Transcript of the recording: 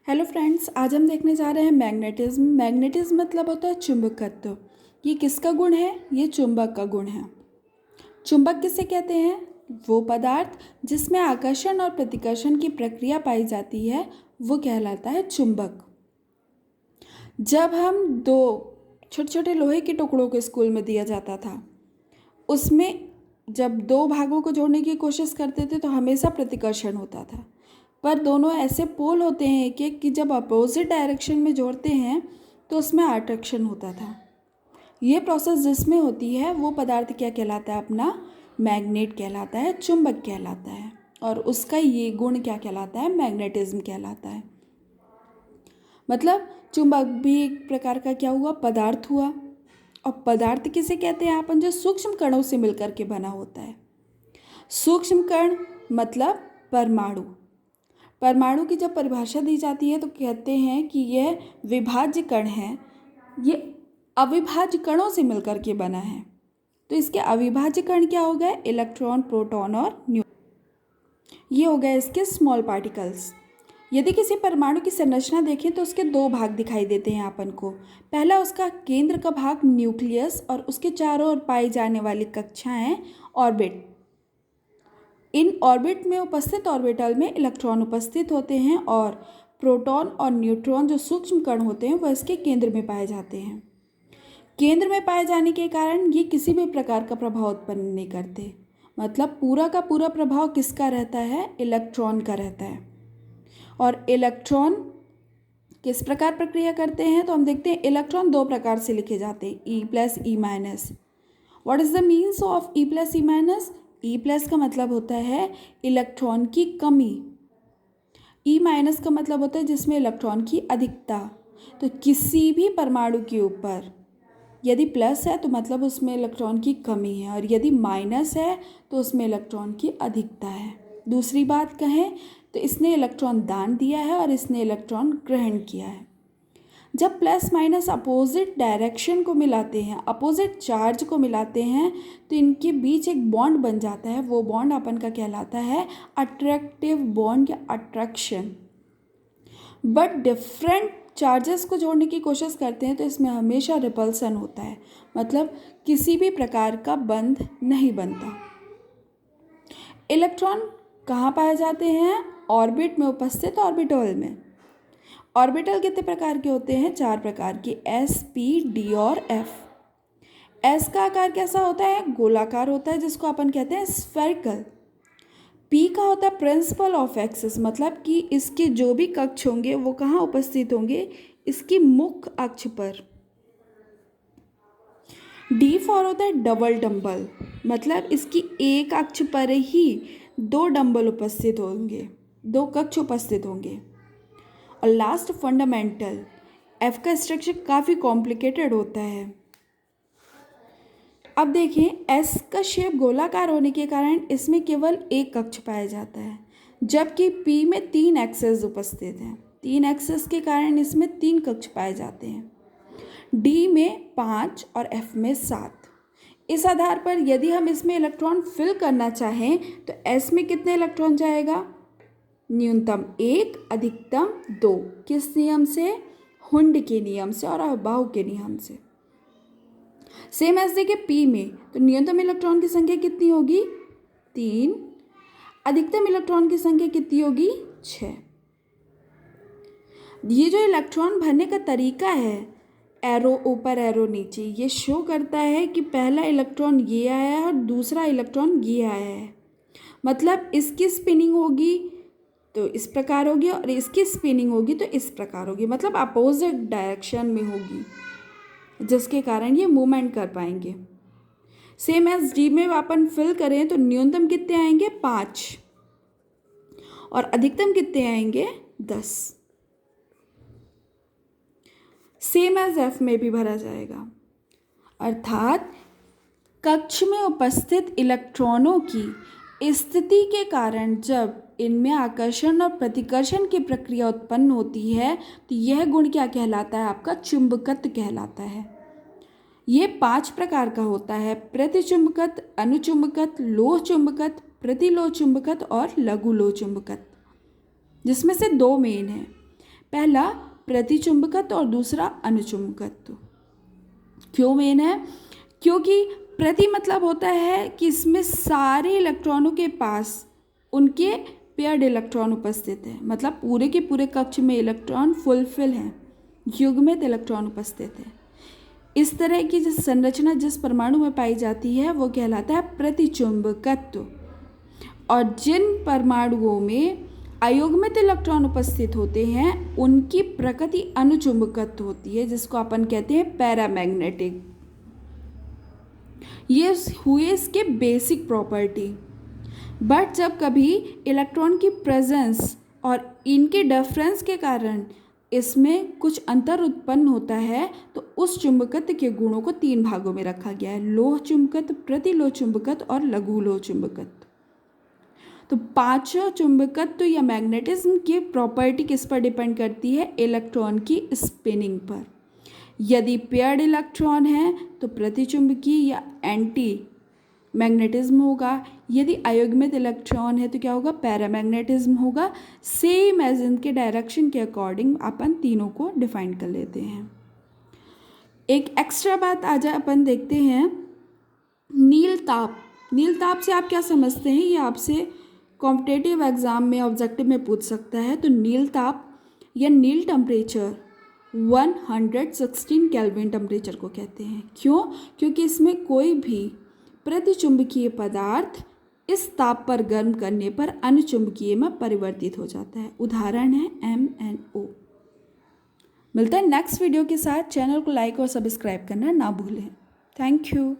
Hello friends, आज हम देखने जा रहे हैं मैग्नेटिज्म। मैग्नेटिज्म मतलब होता है चुंबकत्व। ये किसका गुण है? ये चुंबक का गुण है। चुंबक किसे कहते हैं? वो पदार्थ जिसमें आकर्षण और प्रतिकर्षण की प्रक्रिया पाई जाती है वो कहलाता है चुंबक। जब हम दो छोटे छोटे लोहे के टुकड़ों को स्कूल में दिया जाता था, उसमें जब दो भागों को जोड़ने की कोशिश करते थे तो हमेशा प्रतिकर्षण होता था। पर दोनों ऐसे पोल होते हैं एक एक कि जब अपोजिट डायरेक्शन में जोड़ते हैं तो उसमें अट्रैक्शन होता था। ये प्रोसेस जिसमें होती है वो पदार्थ क्या कहलाता है? अपना मैग्नेट कहलाता है, चुंबक कहलाता है। और उसका ये गुण क्या कहलाता है? मैग्नेटिज्म कहलाता है। मतलब चुंबक भी एक प्रकार का क्या हुआ? पदार्थ हुआ। और पदार्थ किसे कहते हैं? अपन जो सूक्ष्म कणों से मिलकर के बना होता है। सूक्ष्म कण मतलब परमाणु। परमाणु की जब परिभाषा दी जाती है तो कहते हैं कि यह विभाज्य कण है। ये अविभाज्य कणों से मिलकर के बना है। तो इसके अविभाज्य कण क्या हो गए? इलेक्ट्रॉन, प्रोटॉन और न्यूट्रॉन। ये हो गए इसके स्मॉल पार्टिकल्स। यदि किसी परमाणु की संरचना देखें तो उसके दो भाग दिखाई देते हैं अपन को। पहला उसका केंद्र का भाग न्यूक्लियस और उसके चारों ओर पाई जाने वाली कक्षाएं ऑर्बिट। इन ऑर्बिट में उपस्थित ऑर्बिटल में इलेक्ट्रॉन उपस्थित होते हैं और प्रोटॉन और न्यूट्रॉन जो सूक्ष्म कण होते हैं वह इसके केंद्र में पाए जाते हैं। केंद्र में पाए जाने के कारण ये किसी भी प्रकार का प्रभाव उत्पन्न नहीं करते। मतलब पूरा का पूरा प्रभाव किसका रहता है? इलेक्ट्रॉन का रहता है। और इलेक्ट्रॉन किस प्रकार प्रक्रिया करते हैं तो हम देखते हैं इलेक्ट्रॉन दो प्रकार से लिखे जाते हैं, E plus E minus. What is the means of E plus E minus? E plus का मतलब होता है इलेक्ट्रॉन की कमी, ई माइनस का मतलब होता है जिसमें इलेक्ट्रॉन की अधिकता। तो किसी भी परमाणु के ऊपर यदि प्लस है तो मतलब उसमें इलेक्ट्रॉन की कमी है, और यदि माइनस है तो उसमें इलेक्ट्रॉन की अधिकता है। दूसरी बात कहें तो इसने इलेक्ट्रॉन दान दिया है और इसने इलेक्ट्रॉन ग्रहण किया है। जब प्लस माइनस अपोजिट डायरेक्शन को मिलाते हैं, अपोजिट चार्ज को मिलाते हैं, तो इनके बीच एक बॉन्ड बन जाता है। वो बॉन्ड अपन का कहलाता है अट्रैक्टिव बॉन्ड या अट्रैक्शन। बट डिफरेंट चार्जेस को जोड़ने की कोशिश करते हैं तो इसमें हमेशा रिपल्सन होता है। मतलब किसी भी प्रकार का बंध नहीं बनता। इलेक्ट्रॉन कहाँ पाए जाते हैं? ऑर्बिट में उपस्थित ऑर्बिटल में। ऑर्बिटल कितने प्रकार के होते हैं? 4 प्रकार के, एस, पी, डी और एफ। एस का आकार कैसा होता है? गोलाकार होता है, जिसको अपन कहते हैं स्फेरिकल। पी का होता है प्रिंसिपल ऑफ एक्सिस, मतलब कि इसके जो भी कक्ष होंगे वो कहाँ उपस्थित होंगे? इसकी मुख्य अक्ष पर। डी फॉर होता है डबल डंबल, मतलब इसकी एक अक्ष पर ही दो डंबल उपस्थित होंगे, दो कक्ष उपस्थित होंगे। और लास्ट फंडामेंटल। एफ का स्ट्रक्चर काफ़ी कॉम्प्लिकेटेड होता है। अब देखें, एस का शेप गोलाकार होने के कारण इसमें केवल एक कक्ष पाया जाता है, जबकि पी में 3 एक्सेस उपस्थित हैं। 3 एक्सेस के कारण इसमें 3 कक्ष पाए जाते हैं। डी में 5 और एफ में 7। इस आधार पर यदि हम इसमें इलेक्ट्रॉन फिल करना चाहें तो एस में कितने इलेक्ट्रॉन जाएगा? न्यूनतम 1, अधिकतम 2। किस नियम से? हुंड के नियम से और अबाउ के नियम से। सेम एज देखिए पी में तो न्यूनतम इलेक्ट्रॉन की संख्या कितनी होगी? 3। अधिकतम इलेक्ट्रॉन की संख्या कितनी होगी? 6। ये जो इलेक्ट्रॉन भरने का तरीका है, एरो ऊपर एरो नीचे, ये शो करता है कि पहला इलेक्ट्रॉन ये आया है और दूसरा इलेक्ट्रॉन ये आया है। मतलब इसकी स्पिनिंग होगी तो इस प्रकार होगी और इसकी स्पिनिंग होगी तो इस प्रकार होगी, मतलब अपोजिट डायरेक्शन में होगी, जिसके कारण ये मूवमेंट कर पाएंगे। सेम एज डी में अपन फिल करें तो न्यूनतम कितने आएंगे? 5 और अधिकतम कितने आएंगे? 10। सेम एज एफ में भी भरा जाएगा। अर्थात कक्ष में उपस्थित इलेक्ट्रॉनों की स्थिति के कारण जब इनमें आकर्षण और प्रतिकर्षण की प्रक्रिया उत्पन्न होती है तो यह गुण क्या कहलाता है? आपका चुंबकत्व कहलाता है। ये 5 प्रकार का होता है: प्रतिचुंबकत्व, अनुचुंबकत्व, लोह चुंबकत्व, प्रतिलोह चुंबकत्व और लघु लोह चुंबकत्व, जिसमें से 2 मेन है। पहला प्रतिचुंबकत्व और दूसरा अनुचुंबकत्व। क्यों मेन है? क्योंकि प्रति मतलब होता है कि इसमें सारे इलेक्ट्रॉनों के पास उनके पेयर्ड इलेक्ट्रॉन उपस्थित हैं, मतलब पूरे के पूरे कक्ष में इलेक्ट्रॉन फुलफिल हैं, युग्मित इलेक्ट्रॉन उपस्थित है। इस तरह की जो संरचना जिस परमाणु में पाई जाती है वो कहलाता है प्रतिचुंबकत्व। और जिन परमाणुओं में अयुग्मित इलेक्ट्रॉन उपस्थित होते हैं उनकी प्रकृति अनुचुंबकत्व होती है, जिसको अपन कहते हैं पैरामैग्नेटिक। ये हुए इसके बेसिक प्रॉपर्टी। बट जब कभी इलेक्ट्रॉन की प्रेजेंस और इनके डिफरेंस के कारण इसमें कुछ अंतर उत्पन्न होता है तो उस चुंबकत्व के गुणों को 3 भागों में रखा गया है: लोह चुंबकत्व, प्रतिलोह चुंबकत्व और लघु लोह चुंबकत्व। तो पांचों चुंबकत्व या मैग्नेटिज्म की प्रॉपर्टी किस पर डिपेंड करती है? इलेक्ट्रॉन की स्पिनिंग पर। यदि पेयर्ड इलेक्ट्रॉन है तो प्रतिचुंबकीय या एंटी मैग्नेटिज्म होगा। यदि अयुग्मित इलेक्ट्रॉन है तो क्या होगा? पैरामैग्नेटिज्म होगा। सेम एज इनके डायरेक्शन के अकॉर्डिंग अपन तीनों को डिफाइन कर लेते हैं। एक एक्स्ट्रा बात आज अपन देखते हैं, नील ताप। नील ताप से आप क्या समझते हैं? ये आपसे कॉम्पिटेटिव एग्जाम में ऑब्जेक्टिव में पूछ सकता है। तो नील ताप या नील टेम्परेचर 116 केल्विन टेम्परेचर को कहते हैं। क्यों? क्योंकि इसमें कोई भी प्रतिचुंबकीय पदार्थ इस ताप पर गर्म करने पर अनुचुंबकीय में परिवर्तित हो जाता है। उदाहरण है MnO। मिलता है नेक्स्ट वीडियो के साथ। चैनल को लाइक और सब्सक्राइब करना ना भूलें। Thank you.